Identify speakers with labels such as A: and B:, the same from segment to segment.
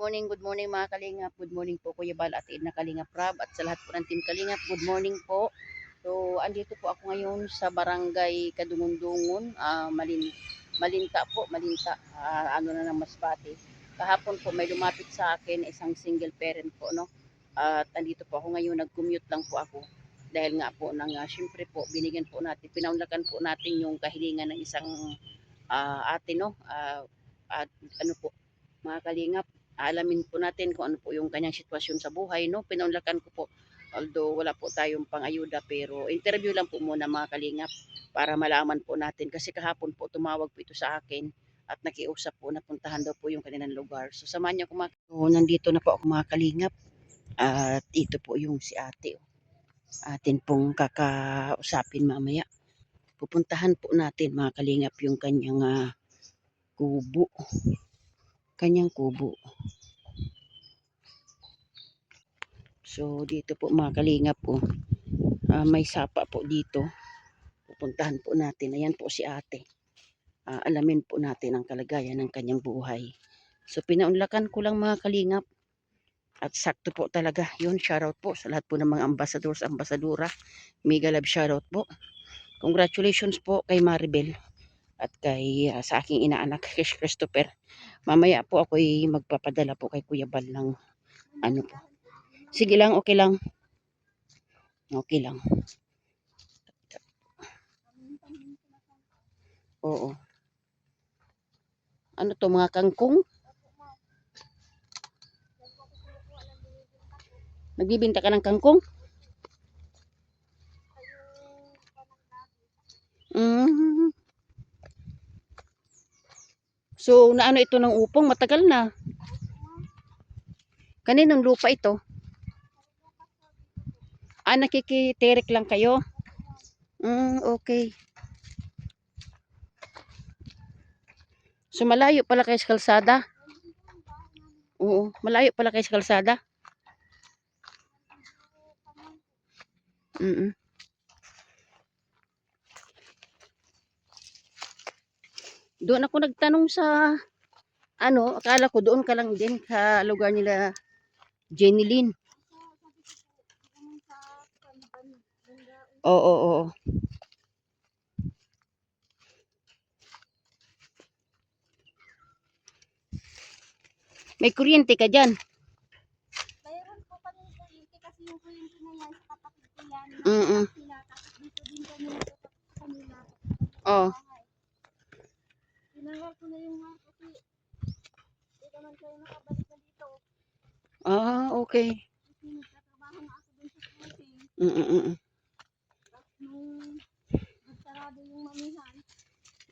A: good morning mga Kalingap. Good morning po Kuya Bal at Edna Kalingap Rab at sa lahat po ng Team Kalingap. Good morning po. So, andito po ako ngayon sa Barangay Kadungon-Dungon, Malinta po, Malinta, ano na ng Masbate. Kahapon po may lumapit sa akin isang single parent po, no? At andito po ako ngayon, nag-commute lang po ako. Dahil nga po, syempre po, binigyan po natin, pinaunlakan po natin yung kahilingan ng isang ate, no? At ano po, mga kalingap, alamin po natin kung ano po yung kanyang sitwasyon sa buhay, no? Pinaunlakan ko po, although wala po tayong pangayuda, pero interview lang po muna mga kalingap para malaman po natin. Kasi kahapon po tumawag po ito sa akin at nakiusap po, napuntahan daw po yung kanilang lugar. So samahan niyo ako so, nandito na po ako mga kalingap at ito po yung si ate. Atin pong kakausapin mamaya. Pupuntahan po natin mga kalingap yung kubo. Kanyang kubo. So dito po mga kalingap po, may sapa po dito. Pupuntahan po natin. Ayan po si ate. Alamin po natin ang kalagayan ng kanyang buhay. So pinaunlakan ko lang mga kalingap. At sakto po talaga. Yun, shoutout po sa lahat po ng mga ambassadors, ambasadora. Mega love shoutout po. Congratulations po kay Maribel at kay sa aking inaanak kay Christopher. Mamaya po ako'y magpapadala po kay Kuya Bal ng ano po. Sige lang, okay lang. Okay lang. Oo. Ano to, mga kangkong? Nagbibinta ka ng kangkong? So, naano ito ng upong? Matagal na. Kaninong lupa ito? Nakikitirik lang kayo? Okay. So, malayo pala kayo sa kalsada? Oo, malayo pala kayo sa kalsada? Doon ako nagtanong sa akala ko doon ka lang din sa lugar nila Jenny Lynn. Oo. May kuryente ka dyan?
B: Mayroon po kami kuryente kasi yung kuryente na yan sa kapatid ko yan. Tapos dito din kami sa kanila.
A: Oo.
B: Tinawag ko na yung mga kasi hindi naman kayo nakabalik na dito.
A: Okay.
B: Kasi nagtatrabaho na ako dun sa cruising. Tapos nung nagsarado yung mamihan,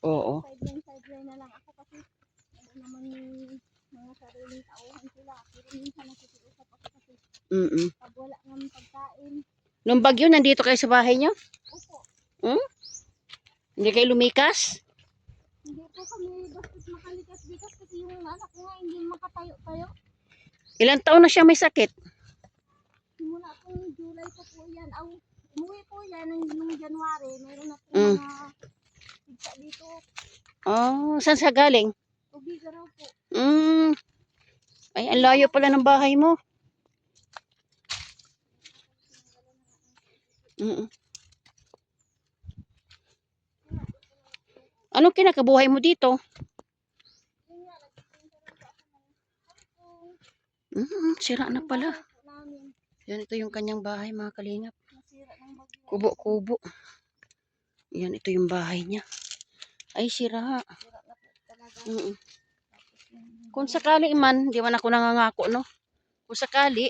A: Oo.
B: sideline na lang ako kasi ano naman mga sariling tauhan sila. Pero minsan nakikiusap ako kasi pag wala ng pagkain.
A: Nung bagyo, nandito kayo sa bahay niyo?
B: Opo.
A: Hindi kayo lumikas?
B: Hindi po kami bastos makalikas-likas kasi yung anak ko nga hindi makatayo-tayo.
A: Ilang taon na siya may sakit?
B: Simula pong July pa po yan. Umuwi po yan nung January. Meron na po mga pigsa dito.
A: Saan siya galing?
B: Tubiga raw po.
A: Ay, ang layo pala ng bahay mo. Anong kinakabuhay mo dito? Sira na pala. Yan, ito yung kanyang bahay mga kalingap. Kubo-kubo. Yan, ito yung bahay niya. Ay, sira. Kung sakali man, di man ako nangangako, no? Kung sakali,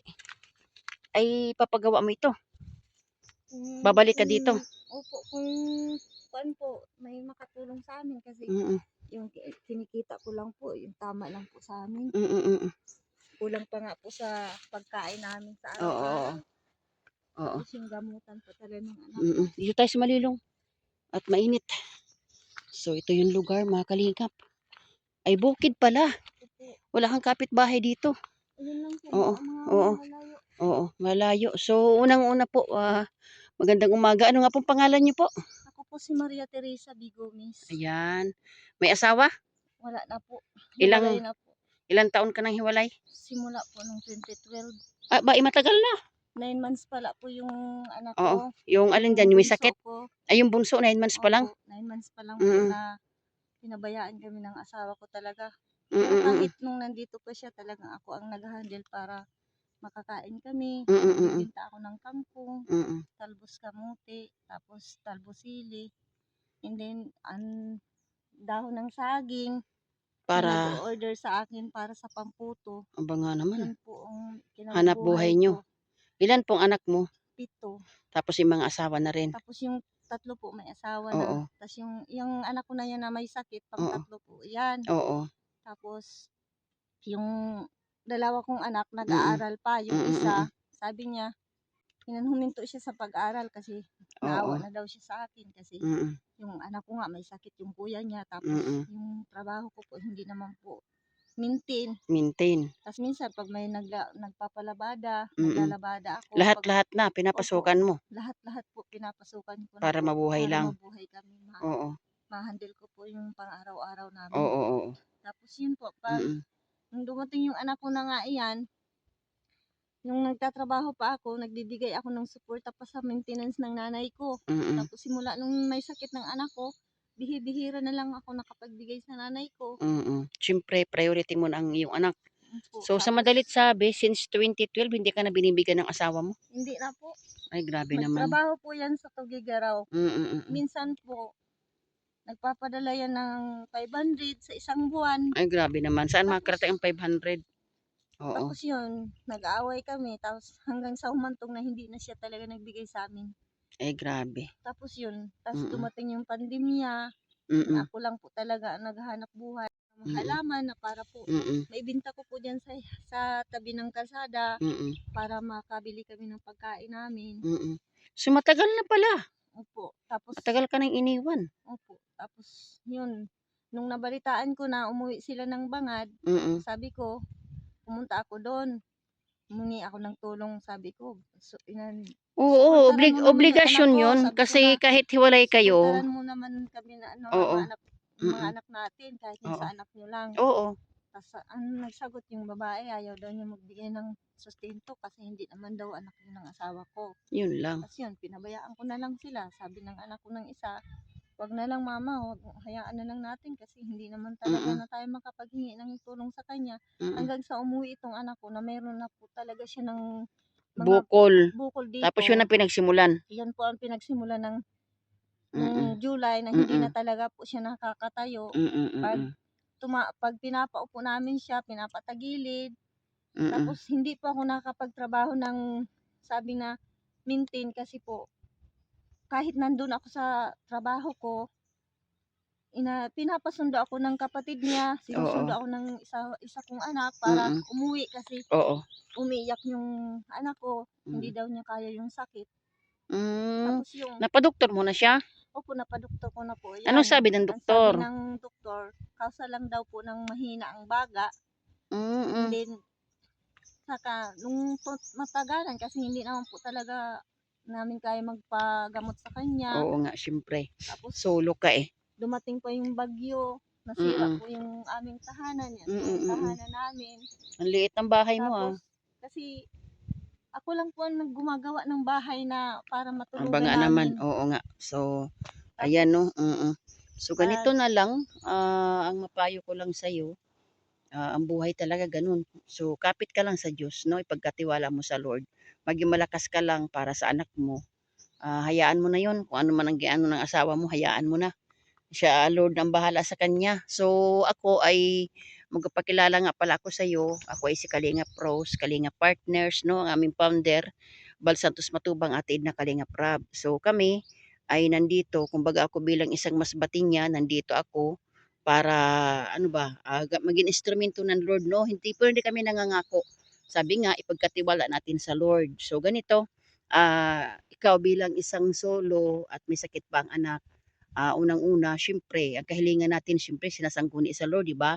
A: ay papagawa mo ito. Babalik ka dito.
B: Opo, kung po, may makatulong sa amin kasi yung kinikita ko lang po, yung tama lang po sa amin. Kulang pa nga po sa pagkain namin sa araw-araw.
A: Oo.
B: Tapos yung gamutan po talaga ng anak.
A: Dito tayo sa Malilong. At mainit. So, ito yung lugar, mga kalingap. Ay, bukid pala. Wala kang kapitbahay dito.
B: Ayun lang po, malayo.
A: Oo, malayo. So, unang-una po, magandang umaga. Ano nga pong pangalan niyo po?
B: Ako po si Maria Teresa B. Gomez.
A: Ayan. May asawa?
B: Wala na po.
A: Ilang Ilang taon ka nang hiwalay?
B: Simula po nung 2012.
A: Ba, matagal na.
B: 9 months pala po yung anak
A: Oo.
B: ko.
A: Yung alin dyan, yung may
B: bunso
A: sakit?
B: ko.
A: Ay, yung bunso, 9 months pa lang?
B: Opo, 9 months pa lang po
A: Mm.
B: na pinabayaan kami ng asawa ko talaga.
A: Mm,
B: Pero
A: mm,
B: kahit nung nandito pa siya, talagang ako ang nag-handle para makakain kami.
A: mm, mm,
B: Nagbibinta ako ng kangkong,
A: mm.
B: talbos kamuti, tapos talbos sili, and then dahon ng saging na
A: Para,
B: nag-order sa akin para sa pamputo.
A: aba nga naman,
B: Yun po ang
A: hanap
B: kinabubuhay
A: buhay nyo.
B: ko.
A: Ilan pong anak mo?
B: 7.
A: Tapos yung mga asawa na rin.
B: Tapos yung 3 po may asawa
A: Oo,
B: na. Tapos yung anak ko na yan na may sakit, pang
A: oo,
B: 3 po yan.
A: oo.
B: Tapos yung dalawa kong anak
A: Mm,
B: nag-aaral pa. Yung
A: mm, mm,
B: isa, sabi niya, huminto siya sa pag-aaral kasi
A: oo.
B: naawa na daw siya sa akin kasi
A: Mm,
B: yung anak ko nga may sakit yung kuya niya. Tapos
A: mm.
B: yung trabaho ko po hindi naman po maintain.
A: Maintain.
B: Tapos minsan pag may nagpapalabada,
A: Mm.
B: naglalabada ako. Pag,
A: Lahat-lahat na
B: opo,
A: pinapasukan mo
B: lahat-lahat po pinapasukan ko na
A: para
B: po
A: mabuhay
B: para
A: lang.
B: mabuhay kami.
A: Oo,
B: Ma-handle ko po yung pang-araw-araw
A: oo,
B: namin.
A: oo.
B: Tapos yun po, pag
A: Mm,
B: nung dumating yung anak ko na nga iyan, nung nagtatrabaho pa ako, nagbibigay ako ng suporta pa sa maintenance ng nanay ko.
A: mm,
B: Tapos simula nung may sakit ng anak ko, bihira na lang ako nakapagbigay sa nanay ko.
A: mm. Siyempre, priority mo na ang iyong anak.
B: Po,
A: So, sa
B: tapos
A: madalit sabi, since 2012, hindi ka na binibigyan ng asawa mo?
B: hindi na po.
A: Ay, grabe naman.
B: Nagtrabaho po yan sa Tugigaraw.
A: Mm, mm, mm.
B: Minsan po, nagpapadala yan ng 500 sa isang buwan.
A: Ay, grabe naman. Saan
B: Tapos,
A: makakarating ang 500? Oo.
B: tapos yun, nag-aaway kami. Tapos hanggang sa humantong na hindi na siya talaga nagbigay sa amin.
A: Ay, grabe.
B: Tapos yun, tapos
A: Mm,
B: dumating yung pandemya.
A: mm,
B: Ako lang po talaga ang naghahanap buhay ng
A: mm,
B: halaman na para po
A: mm,
B: maibenta ko po diyan sa tabi ng kalsada
A: mm,
B: para makabili kami ng pagkain namin.
A: mm. So, matagal na pala.
B: Opo. Tapos,
A: Matagal ka nang iniwan.
B: opo. Tapos, yun. Nung nabalitaan ko na umuwi sila ng Bangad,
A: Mm.
B: sabi ko, pumunta ako doon. Humingi ako ng tulong, sabi ko. So,
A: Oo,
B: suportahan mo naman yung anak
A: obligasyon
B: ko.
A: yun.
B: Sabi ko
A: Kasi
B: na,
A: kahit hiwalay kayo,
B: suportahan mo naman kami na ano,
A: oo.
B: yung mga
A: Mm,
B: anak natin, kahit yung
A: oo.
B: sa anak nyo lang.
A: Oo,
B: Tapos, ang nagsagot yung babae, ayaw daw niya magbigay ng sustento kasi hindi naman daw anak yun ng asawa ko.
A: yun lang.
B: Tapos yun, pinabayaan ko na lang sila. Sabi ng anak ko ng isa, wag na lang mama, hayaan na lang natin kasi hindi naman talaga
A: Mm,
B: na tayo makapaghingi ng tulong sa kanya.
A: mm.
B: Hanggang sa umuwi itong anak ko na mayroon na po talaga siya ng mga
A: Bukol.
B: bukol
A: Tapos yun
B: dito.
A: ang pinagsimulan.
B: Yan po ang pinagsimula ng
A: Mm,
B: nung July na hindi na
A: mm,
B: talaga po siya nakakatayo.
A: mm,
B: Pag
A: mm,
B: pag pinapaupo namin siya, pinapatagilid,
A: mm.
B: tapos hindi po ako nakakapagtrabaho ng sabi na maintain kasi po kahit nandun ako sa trabaho ko, pinapasundo ako ng kapatid niya,
A: Oo.
B: sinusundo ako ng isa kong anak para
A: Mm,
B: umuwi kasi
A: oo.
B: umiiyak yung anak ko, hindi
A: Mm.
B: daw niya kaya yung sakit.
A: Hmm,
B: Tapos yung,
A: napadoktor mo na siya?
B: opo, napadoktor ko na po
A: Anong
B: yan.
A: sabi ng
B: Ang sabi
A: doktor?
B: ng doktor, kausa lang daw po ng mahina ang baga, and
A: Mm,
B: then saka nung matagalan kasi hindi naman po talaga namin kaya magpagamot sa kanya.
A: oo nga, siyempre.
B: Tapos
A: Solo ka eh.
B: dumating pa yung bagyo, nasira
A: Mm,
B: po yung aming tahanan, yan
A: mm,
B: po yung
A: mm.
B: tahanan namin.
A: Ang liit ng bahay mo
B: Tapos,
A: ah.
B: kasi ako lang po ang gumagawa ng bahay na para
A: Aba
B: matulugan
A: nga naman,
B: namin.
A: oo nga. So, ayan
B: Tapos,
A: no. Mm. So, ganito
B: pag,
A: na lang. Ang mapayo ko lang sa'yo, ang buhay talaga ganun. So, kapit ka lang sa Diyos, no? Ipagkatiwala mo sa Lord. Maging malakas ka lang para sa anak mo. Hayaan mo na yon. Kung ano man ang giano ng asawa mo, hayaan mo na. Siya, Lord, ang bahala sa kanya. So, ako ay magpapakilala nga pala ako sa iyo. Ako ay si Kalinga Pros, Kalinga Partners, no? Ang aming founder, Bal Santos Matubang, Ate Edna Kalinga Prab. So, kami ay nandito, kumbaga ako bilang isang masbatinya, nandito ako para, ano ba, maging instrumento ng Lord, no? Hindi kami nangangako. Sabi nga, ipagkatiwala natin sa Lord. So, ganito, ikaw bilang isang solo at may sakit pa ang anak, unang-una, siyempre, ang kahilingan natin, siyempre, sinasangguni sa Lord, di ba?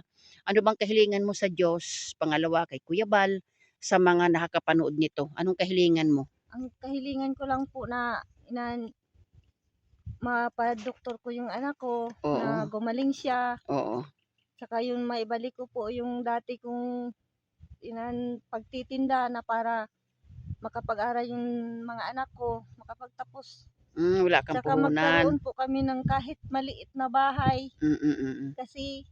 A: Ano bang kahilingan mo sa Diyos? Pangalawa, kay Kuya Bal, sa mga nakakapanood nito. Anong kahilingan mo?
B: ang kahilingan ko lang po na mapadoktor ko yung anak ko,
A: Oo,
B: na gumaling siya,
A: oo.
B: Saka yung maibalik ko po yung dati kong pagtitinda na para makapag-aral yung mga anak ko, makapagtapos.
A: Wala kang
B: Saka
A: puhunan.
B: magkaroon po kami ng kahit maliit na bahay. Kasi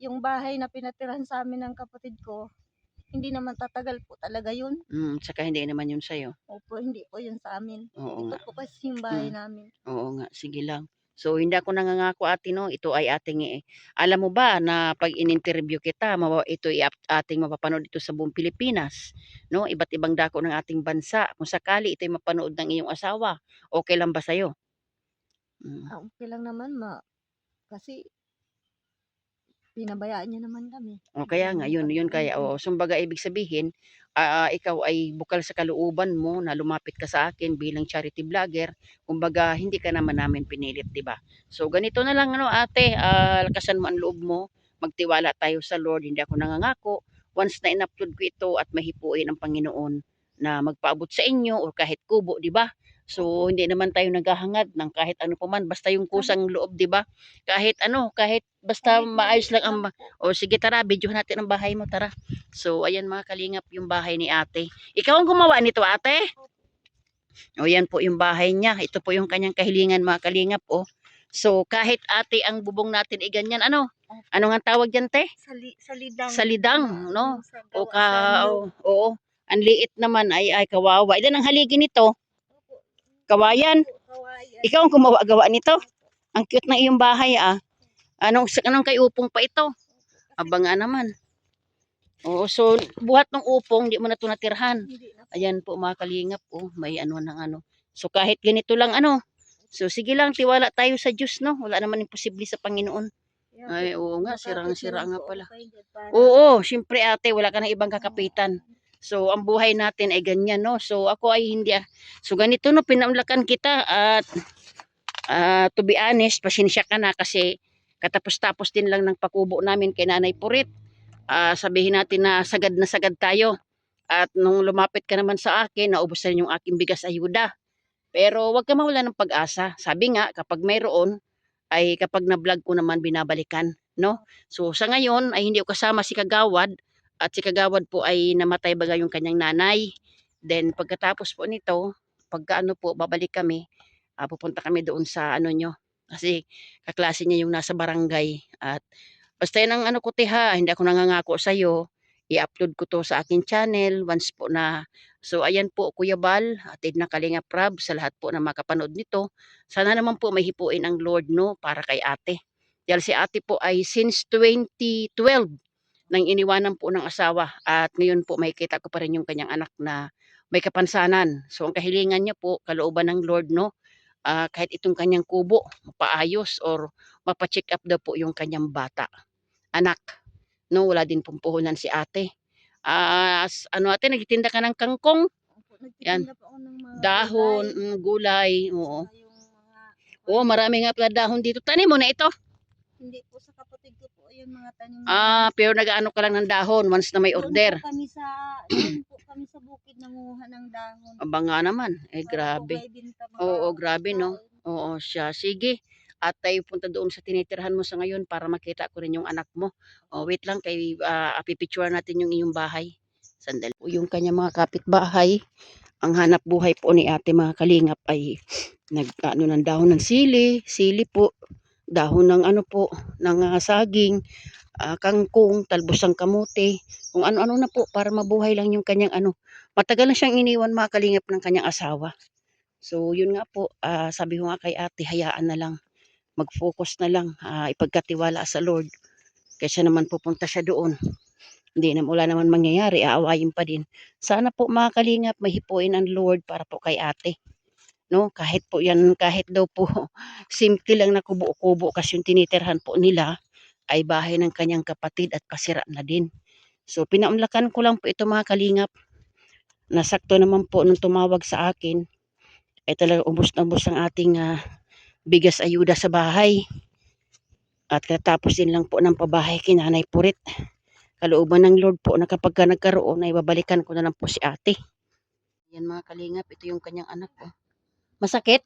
B: yung bahay na pinatirahan sa amin ng kapatid ko, hindi naman tatagal po talaga yun.
A: Saka hindi naman yun sa'yo.
B: Opo, hindi po yun sa amin.
A: Oo
B: Ito
A: nga.
B: po kasi yung bahay namin.
A: Oo nga, sige lang. So, hindi ako nangangako ate, no? Ito ay ating, alam mo ba na pag in-interview kita, ito ay ating mapapanood dito sa buong Pilipinas, no? Iba't ibang dako ng ating bansa. Kung sakali ito ay mapanood ng iyong asawa, okay lang ba sa'yo?
B: Okay lang naman kasi pinabayaan niya naman kami.
A: O kaya nga, yun kaya, sumbaga ibig sabihin, ikaw ay bukal sa kalooban mo na lumapit ka sa akin bilang charity vlogger, kumbaga hindi ka naman namin pinilit, 'di ba? So ganito na lang ano ate, lakasan mo ang loob mo, magtiwala tayo sa Lord, hindi ako nangangako. Once na in-upload ko ito at mahipuin ang Panginoon na magpaabot sa inyo o kahit kubo, 'di ba? So hindi naman tayo naghahangad ng kahit ano pa man, basta yung kusang loob, 'di ba? Kahit ano, kahit basta maayos lang ang o sige tara, videohan natin ang bahay mo, tara. So ayan mga kalingap yung bahay ni ate. Ikaw ang gumawa nito ate? O yan po yung bahay niya. Ito po yung kanyang kahilingan mga kalingap o. So kahit ate ang bubong natin ay ganyan, ano? Ano nga tawag dyan te?
B: Salidang.
A: Salidang, no? O
B: Oo.
A: oo. Ang liit naman ay kawawa. Ilan ang haligi nito? Kawayan. Ikaw ang gumawa-gawa nito? Ang cute ng iyong bahay ah. Anong kay upong pa ito? Aba nga naman. Oo, so buhat ng upong, di mo na ito natirhan. Ayan po mga kalingap, may ano ng ano. So kahit ganito lang ano. So sige lang, tiwala tayo sa Diyos, no? Wala naman imposible sa Panginoon. Ay, oo nga, sirang-sira nga pala. Oo, syempre ate, wala ka na ibang kakapitan. So ang buhay natin ay ganyan, no? So ako ay hindi. So ganito, no, pinaunlakan kita at to be honest, pasensya ka na kasi katapos-tapos din lang ng pakubo namin kay Nanay Purit. Sabihin natin na sagad tayo. At nung lumapit ka naman sa akin, naubos na yung aking bigas ayuda. Pero wag ka mawala ng pag-asa. Sabi nga, kapag mayroon, ay kapag na-vlog ko naman binabalikan. No? So sa ngayon, ay hindi ko kasama si Kagawad. At si Kagawad po ay namatay baga yung kanyang nanay. Then pagkatapos po nito, pagka ano po, babalik kami. Pupunta kami doon sa ano nyo. Kasi kaklase niya yung nasa barangay. At basta yan ang ano ko tiha, hindi ako nangangako sa'yo. I-upload ko to sa akin channel once po na. So ayan po Kuya Bal, atid na Kalinga Prab sa lahat po na makapanood nito. Sana naman po mahipuin ang Lord no para kay ate. Dahil si ate po ay since 2012 nang iniwanan po ng asawa at ngayon po makikita ko pa rin yung kanyang anak na may kapansanan. So ang kahilingan niya po, kalooban ng Lord no, kahit itong kanyang kubo, mapaayos or mapacheck up daw po yung kanyang bata. Anak, no, wala din pong puhunan si ate. Ano ate, nagtitinda ka ng kangkong? Yan.
B: Nagtitinda po ako ng mga
A: Dahon, gulay, oo.
B: Saka yung mga
A: Oo, marami nga pala dahon dito. Tanim mo na ito.
B: hindi po sa kapatid ko po yung mga tanim
A: Pero nag-ano ka lang ng dahon once na may order.
B: Doon po kami sa bukid nanguha ng dahon.
A: Aba nga naman, grabe. Oo, grabe no. Oo, siya. Sige. At tayo punta doon sa tinitirhan mo sa ngayon para makita ko rin yung anak mo. Wait lang, kay pipicture natin yung iyong bahay. Sandali po yung kanya mga kapitbahay. Ang hanap buhay po ni ate mga kalingap ay nag-ano ng dahon ng sili po, dahon ng ano po, ng saging, kangkong, talbosang kamote, kung ano-ano na po para mabuhay lang yung kanyang ano. Matagal na siyang iniwan mga kalingap ng kanyang asawa. So yun nga po, sabi ko nga kay ate, hayaan na lang. Mag-focus na lang, ipagkatiwala sa Lord. Kaysa naman pupunta siya doon. Hindi na wala naman mangyayari, aawayin pa din. Sana po mga kalingap, mahipuin ang Lord para po kay ate. No, kahit po yan, kahit daw po simple lang na kubo-kubo kasi yung tinitirhan po nila ay bahay ng kanyang kapatid at pasira na din. So pinaunlakan ko lang po ito mga kalingap. Nasakto naman po nung tumawag sa akin. Ay talaga ubos na ubos ang ating bigas ayuda sa bahay. At katapos din lang po ng pabahay kay Nanay Purit. Kalooban ng Lord po na kapag ka nagkaroon ay babalikan ko na lang po si ate. Yan mga kalingap, ito yung kanyang anak po. Masakit?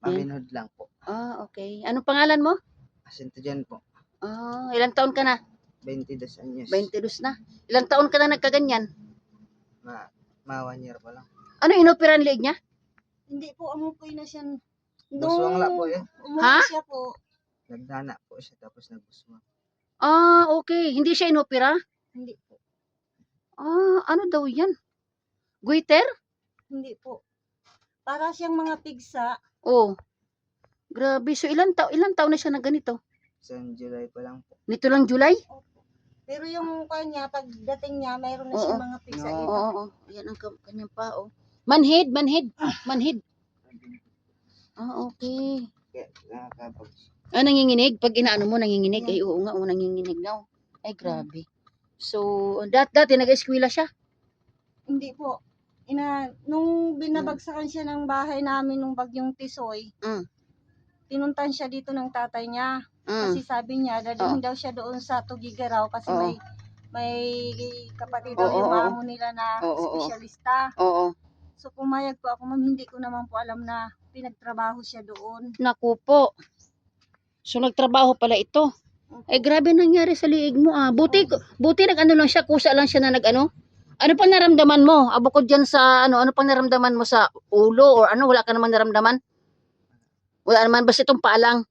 C: Paminod lang po.
A: Okay. Anong pangalan mo?
C: Asinto dyan po.
A: Ilang taon ka na?
C: 22 anyos.
A: 22 na. Ilang taon ka na nagkaganyan?
C: Ma 1 year pa lang.
A: Ano, inoperan liig niya?
B: Hindi po, amupoy na siya.
C: Buswang la po yun.
A: Ha?
B: Siya po.
C: Nagdana po siya tapos nagbuswang.
A: Okay. Hindi siya inopera?
B: Hindi po.
A: Ano daw yan? Goiter?
B: Hindi po. Para siyang mga pigsa.
A: Oh. Grabe. So, ilang taon na siya na ganito?
C: Sa July pa lang po.
A: Nito lang July?
B: Pero yung kanya, pagdating niya, mayroon na siyang mga pigsa.
A: Oo. Ayan ang kanyang pao. Manhid. Okay.
C: Kaya nakakapag.
A: Nanginginig? Pag inaano mo, nanginginig. Ay, oo nga, nanginginig daw. Ay, grabe. So, dati nag-eskwela siya?
B: Hindi po. Nung binabagsakan siya ng bahay namin nung bagyong Tisoy, pinuntan siya dito ng tatay niya. Kasi sabi niya, dadalhin daw siya doon sa Tugigaraw kasi may kapatid daw yung amo nila na espesyalista. So pumayag po ako, ma'am, hindi ko naman po alam na pinagtrabaho siya doon.
A: Naku po. So nagtrabaho pala ito. Ay, grabe nangyari sa liig mo. Buti nag-ano lang siya, kusa lang siya na nag-ano. Ano pang naramdaman mo? Bukod dyan sa ano pang naramdaman mo sa ulo or ano, wala ka namang naramdaman? Wala naman, basta itong paalang.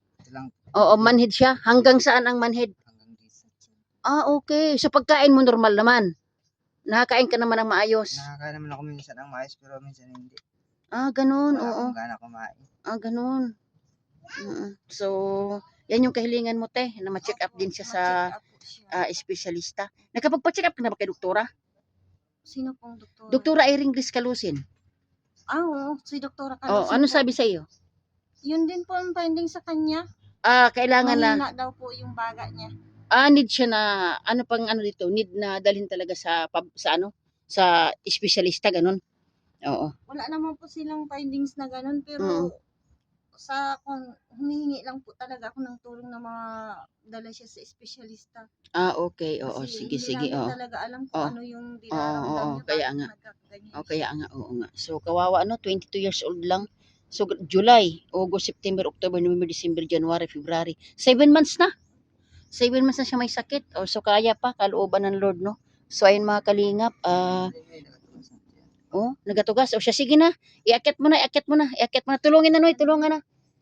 A: Oo, manhid siya. Hanggang saan ang manhid?
C: Hanggang dito.
A: Okay. So pagkain mo normal naman. Nakakain ka naman ng maayos.
C: Nakakain naman ako minsan ng mais pero minsan hindi.
A: Ganun.
C: Wala
A: Oo.
C: akong gana kumain.
A: Ganun. So, yan yung kahilingan mo, te, na ma-check up din siya sa espesyalista. Nakapagpa-check up ka na ba kay doktora?
B: Sino pong doktora?
A: Doktora Irene Griscalusin.
B: Oo, si doktora Calusin.
A: Ano sabi sa iyo?
B: Yun din po ang finding sa kanya.
A: Kailangan na
B: Mahina daw po yung baga niya.
A: need siya na ano pang ano dito, need na dalhin talaga sa espesyalista ganun. Oo.
B: Wala naman po silang findings na ganun pero kung humihingi lang po talaga ako ng tulong na mga dala siya sa espesyalista.
A: Okay. Oo,
B: Kasi
A: sige.
B: hindi namin talaga alam kung ano yung dinaramdam niya.
A: Kaya nga.
B: Nagkaganyan
A: Kaya nga, oo nga. So, kawawa 22 years old lang. So, July, August, September, October, November, December, January, February. 7 months na. 7 months na siya may sakit. So, kaya pa, kalooban ng Lord, no? So, ayun mga kalingap. Nagatugas. Siya, sige na. Iakyat mo na. Tulungin na, Noy.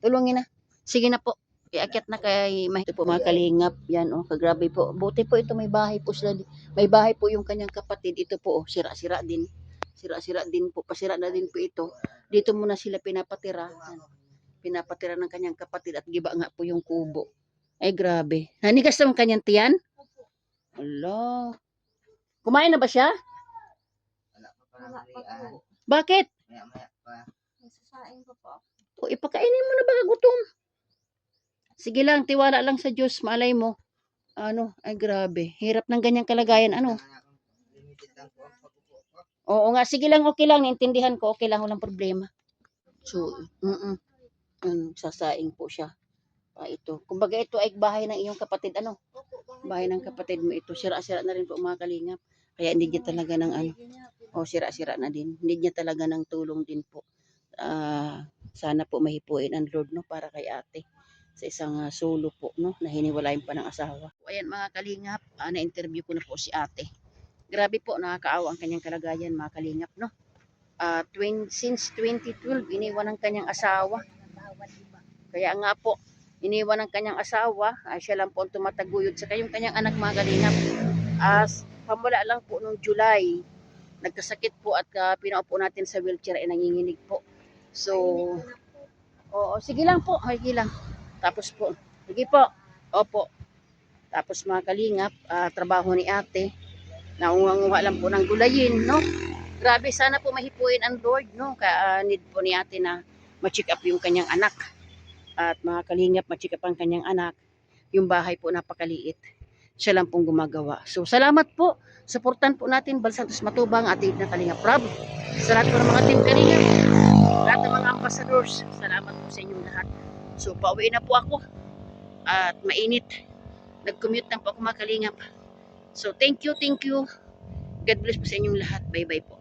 A: Tulungin na. Sige na po. Iakyat na kay ito po mga kalingap. Yan, kagrabe po. Buti po ito, may bahay po sila. May bahay po yung kanyang kapatid. Ito po, sira-sira din. Sira-sira din po. Pasira na din po ito. Dito muna sila pinapatira. Pinapatira ng kanyang kapatid at giba nga po yung kubo. Ay, grabe. Nanigas naman kanyang tiyan? Ala. Kumain na ba siya?
B: Wala pa po.
A: Bakit?
C: Maya pa.
B: Nasasain ko po.
A: Ipakainin mo na baka gutom. Sige lang, tiwala lang sa Diyos. Malay mo. Ay grabe. Hirap ng ganyang kalagayan.
C: Limited lang po.
A: Oo nga, sige lang, okay lang. Naintindihan ko, okay lang, walang problema. So, sasaing po siya. Ito. Kumbaga ito ay bahay ng iyong kapatid. Bahay ng kapatid mo ito. Sira-sira na rin po mga kalingap. Kaya hindi niya talaga ng sira-sira na din. Hindi niya talaga ng tulong din po. Sana po mahipuin ang Lord, no, para kay ate. Sa isang solo po, no, na hiniwalayan pa ng asawa. Ayan mga kalingap, na-interview ko na po si ate. Grabe po, nakakaawa ang kanyang kalagayan mga kalingap, no. Since 2012, iniwan ng kanyang asawa. Kaya nga po, iniwan ng kanyang asawa, siya lang po ang tumataguyod sa kanyang anak mga kalingap. Pamula lang po nung July, nagkasakit po at pinaupo natin sa wheelchair ay nanginginig po. So, sige lang po, sige lang. Tapos po, sige po, opo. Tapos mga kalingap, trabaho ni ate, naunganguha lang po ng gulayin, no? Grabe, sana po mahipuin ang Lord, no? Kaya need po ni ate na ma-check up yung kanyang anak. At mga kalingap, ma-check up ang kanyang anak. Yung bahay po napakaliit. Siya lang pong gumagawa. So, salamat po. Suportan po natin Balsantos Matubang, ating na Kalingap Rob. Sa lahat po ng mga team Kalingap, lahat ng mga ambassadors, salamat po sa inyong lahat. So, pauwi na po ako. At mainit. Nag-commute na po ako mga Kalingap. So, thank you. God bless po sa inyong lahat. Bye-bye po.